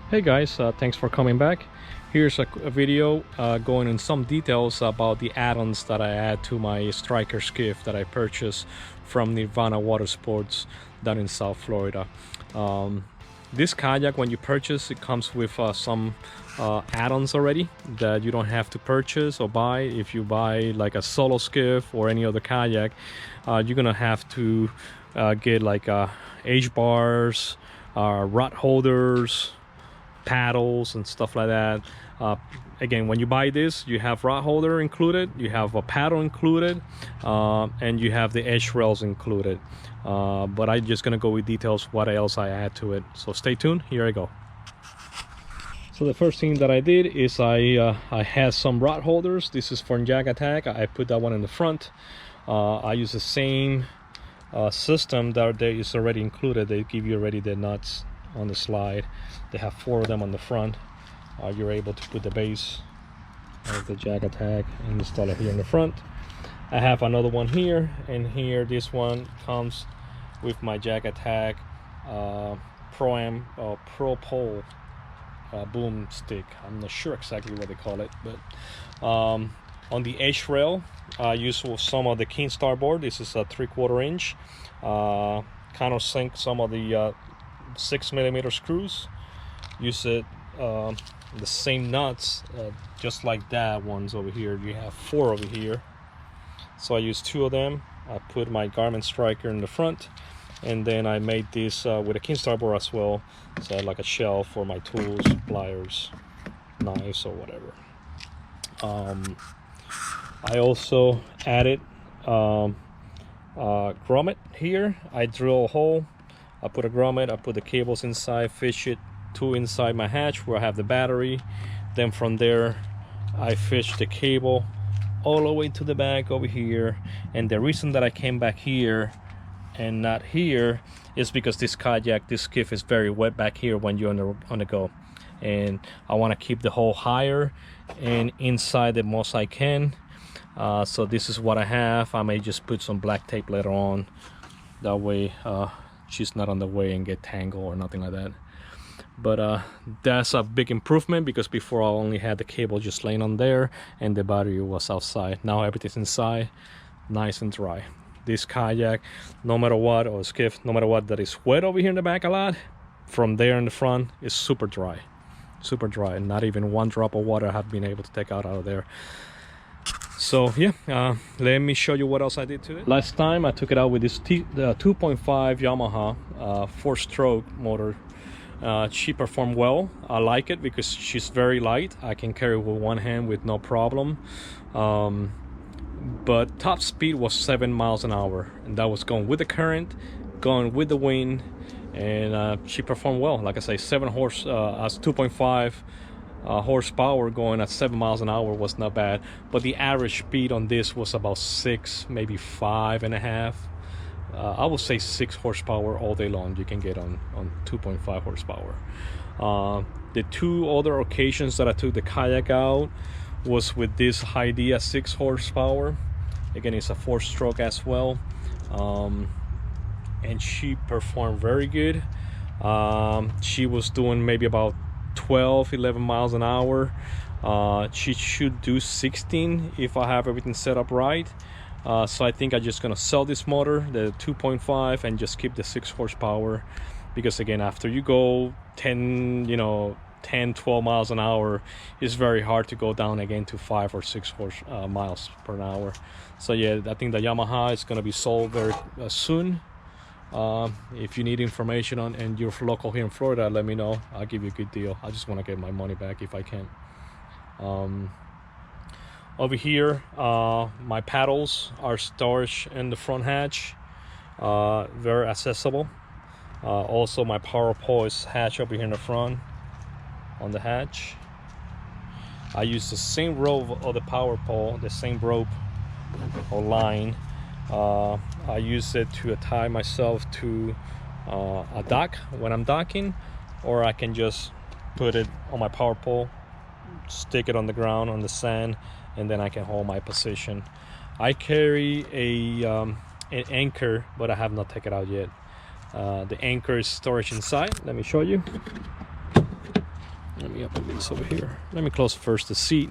Hey guys, thanks for coming back. Here's a video going in some details about the add-ons that I add to my Striker Skiff that I purchased from Nirvana Watersports down in South Florida. This kayak, when you purchase, it comes with some add-ons already that you don't have to purchase or buy. If you buy like a Solo Skiff or any other kayak, you're gonna have to get like H-bars, rod holders, paddles and stuff like that. Again, when you buy this, you have rod holder included, you have a paddle included, and you have the edge rails included. But I'm just gonna go with details what else I add to it, so stay tuned. Here I go. So the first thing that I did is I had some rod holders. This is for Jag Attack. I put that one in the front. I use the same system that there is already included. They give you already the nuts on the slide. They have 4 of them on the front. You're able to put the base of the Jag Attack and install it here in the front. I have another one here, and here this one comes with my Jag Attack Pro Pole boom stick. I'm not sure exactly what they call it, but on the edge rail I use some of the King Starboard. This is a 3/4 inch. Kind of sink some of the 6mm screws. Use it the same nuts just like that ones over here. You have 4 over here, so I use 2 of them. I put my Garmin Striker in the front, and then I made this with a King Starboard as well, so I had like a shelf for my tools, pliers, knives or whatever. I also added grommet here. I drill a hole, I put a grommet, I put the cables inside, fish it 2 inside my hatch where I have the battery. Then from there I fish the cable all the way to the back over here. And the reason that I came back here and not here is because this kayak, this skiff, is very wet back here when you're on the go, and I want to keep the hole higher and inside the most I can. So this is what I have. I may just put some black tape later on, that way she's not on the way and get tangled or nothing like that. But that's a big improvement, because before I only had the cable just laying on there and the battery was outside. Now everything's inside, nice and dry. This kayak, no matter what, or skiff, no matter what, that is wet over here in the back a lot, from there in the front is super dry, and not even 1 drop of water have been able to take out of there. So yeah, let me show you what else I did to it. Last time I took it out with this 2.5 Yamaha 4-stroke motor. She performed well. I like it because she's very light. I can carry it with one hand with no problem. But top speed was 7 miles an hour, and that was going with the current, going with the wind, and she performed well. Like I say, 7 horse as 2.5 horsepower going at 7 miles an hour was not bad. But the average speed on this was about 6, maybe 5.5. I would say 6 horsepower all day long you can get on 2.5 horsepower. The 2 other occasions that I took the kayak out was with this Heidi at 6 horsepower. Again, it's a 4-stroke as well, and she performed very good. She was doing maybe about 12-11 miles an hour. She should do 16 if I have everything set up right. So I think I'm just gonna sell this motor, the 2.5, and just keep the 6 horsepower, because again, after you go 10-12 miles an hour, it's very hard to go down again to 5 or 6 miles per hour. So yeah, I think the Yamaha is gonna be sold very soon. If you need information on, and you're local here in Florida, let me know. I'll give you a good deal. I just want to get my money back if I can. Over here, my paddles are storage in the front hatch, very accessible. Also, my power pole is hatch over here in the front on the hatch. I use the same rope of the power pole, the same rope or line. I use it to tie myself to a dock when I'm docking, or I can just put it on my power pole, stick it on the ground on the sand, and then I can hold my position. I carry an anchor, but I have not taken it out yet. The anchor is storage inside. Let me show you. Let me open this over here. Let me close first the seat.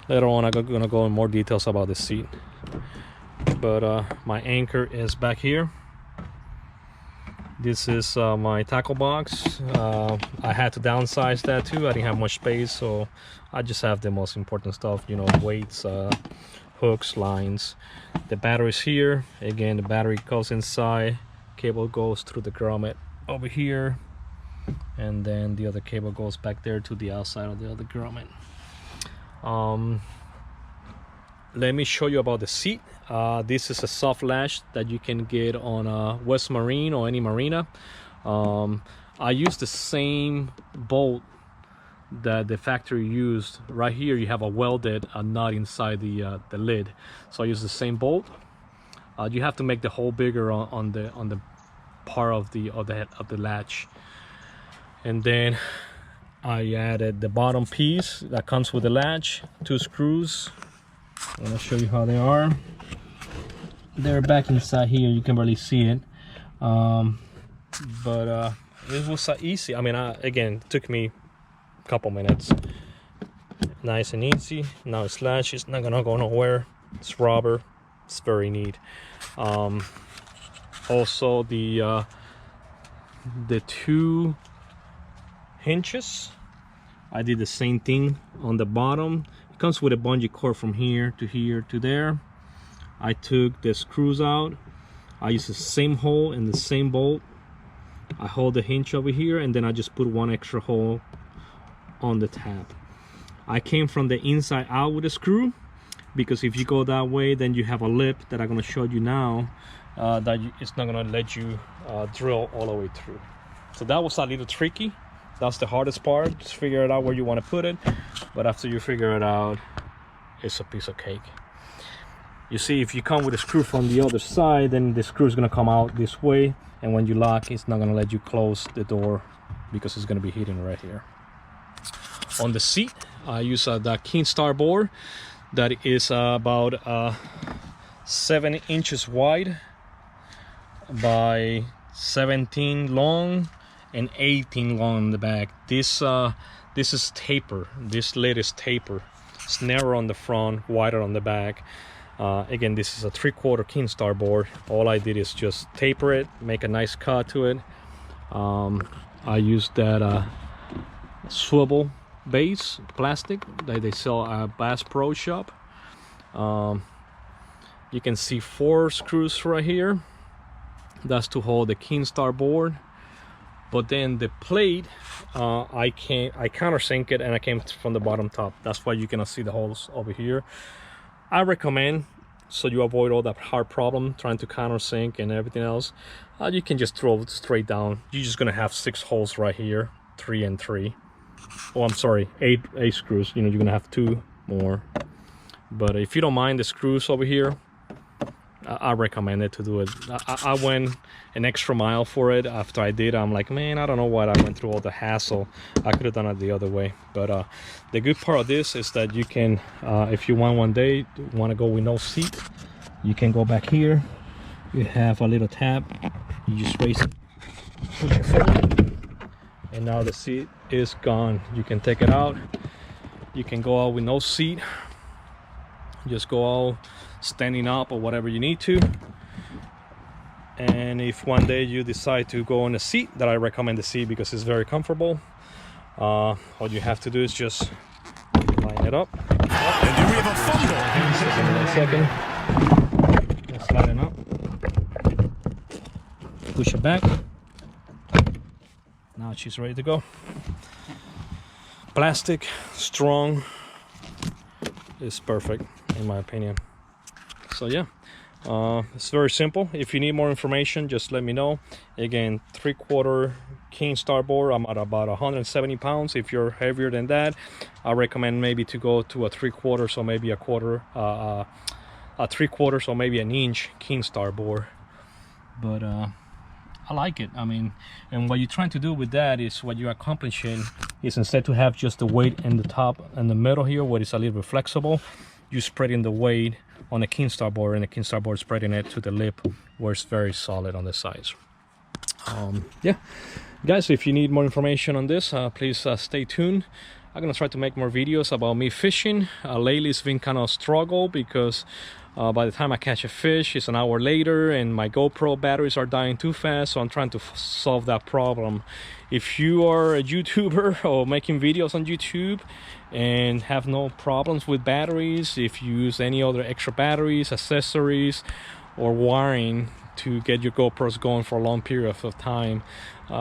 Later on, I'm gonna go in more details about the seat. But my anchor is back here. This is my tackle box. I had to downsize that too. I didn't have much space, so I just have the most important stuff, you know, weights, hooks, lines. The battery's here. Again, the battery goes inside. Cable goes through the grommet over here, and then the other cable goes back there to the outside of the other grommet. Let me show you about the seat. This is a soft latch that you can get on West Marine or any marina. I use the same bolt that the factory used. Right here you have a welded nut inside the lid, so I use the same bolt. You have to make the hole bigger on the part of the latch, and then I added the bottom piece that comes with the latch, 2 screws. And I'll show you how they are. They're back inside here. You can barely see it, but it was easy. I mean, again, it took me a couple minutes. Nice and easy. Now it's latch. It's not gonna go nowhere. It's rubber. It's very neat. Also, the 2 hinges, I did the same thing on the bottom. It comes with a bungee cord from here to there. I took the screws out. I use the same hole and the same bolt. I hold the hinge over here, and then I just put 1 extra hole on the tab. I came from the inside out with a screw, because if you go that way, then you have a lip that I'm going to show you now, it's not going to let you drill all the way through. So that was a little tricky. That's the hardest part. Just figure it out where you want to put it, but after you figure it out, it's a piece of cake. You see, if you come with a screw from the other side, then the screw is going to come out this way, and when you lock, it's not going to let you close the door because it's going to be hidden right here. On the seat, I use the Keenstar board that is about 7 inches wide by 17 long and 18 long in the back. This is taper. This lid is taper. It's narrow on the front, wider on the back. Again, this is a 3/4 Keenstar board. All I did is just taper it, make a nice cut to it. I used that swivel base plastic that they sell at Bass Pro Shop. You can see 4 screws right here. That's to hold the Keenstar board. But then the plate, I countersink it, and I came from the bottom top. That's why you cannot see the holes over here. I recommend, so you avoid all that hard problem trying to countersink and everything else, you can just throw it straight down. You're just gonna have 6 holes right here, 3 and 3. Oh, I'm sorry, 8 screws. You know, you're gonna have 2 more. But if you don't mind the screws over here, I recommend it to do it. I went an extra mile for it. After I did, I'm like, man, I don't know why I went through all the hassle. I could have done it the other way. But the good part of this is that you can, if you want one day, want to go with no seat, you can go back here. You have a little tab. You just raise it, push it forward, and now the seat is gone. You can take it out. You can go out with no seat. Just go out standing up or whatever you need to. And if one day you decide to go on a seat, that I recommend the seat because it's very comfortable, all you have to do is just line it up. And here we have a fumble. Give me 1 second. Just slide it up. Push it back. Now she's ready to go. Plastic, strong. It's perfect in my opinion. So yeah, it's very simple. If you need more information, just let me know. Again, 3/4 Keenstar board. I'm at about 170 pounds. If you're heavier than that, I recommend maybe to go to a 3/4 or maybe a quarter, a 3/4 or maybe an inch Keenstar board. But I like it. I mean, and what you're trying to do with that is, what you're accomplishing is, instead to have just the weight in the top and the middle here where it's a little bit flexible, you're spreading the weight on the Keenstar board, and the Keenstar board spreading it to the lip where it's very solid on the sides. Yeah, guys, if you need more information on this, please stay tuned. I'm gonna try to make more videos about me fishing. Lately it's been kind of struggle because by the time I catch a fish, it's an hour later and my GoPro batteries are dying too fast, so I'm trying to solve that problem. If you are a YouTuber or making videos on YouTube and have no problems with batteries, if you use any other extra batteries, accessories, or wiring to get your GoPros going for a long period of time,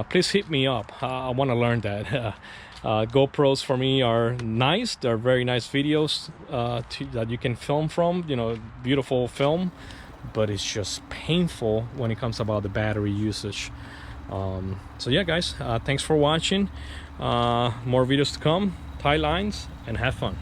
please hit me up. I want to learn that. GoPros for me are nice. They're very nice videos that you can film from, you know, beautiful film, but it's just painful when it comes about the battery usage. So yeah, guys, thanks for watching. More videos to come. Tie lines and have fun.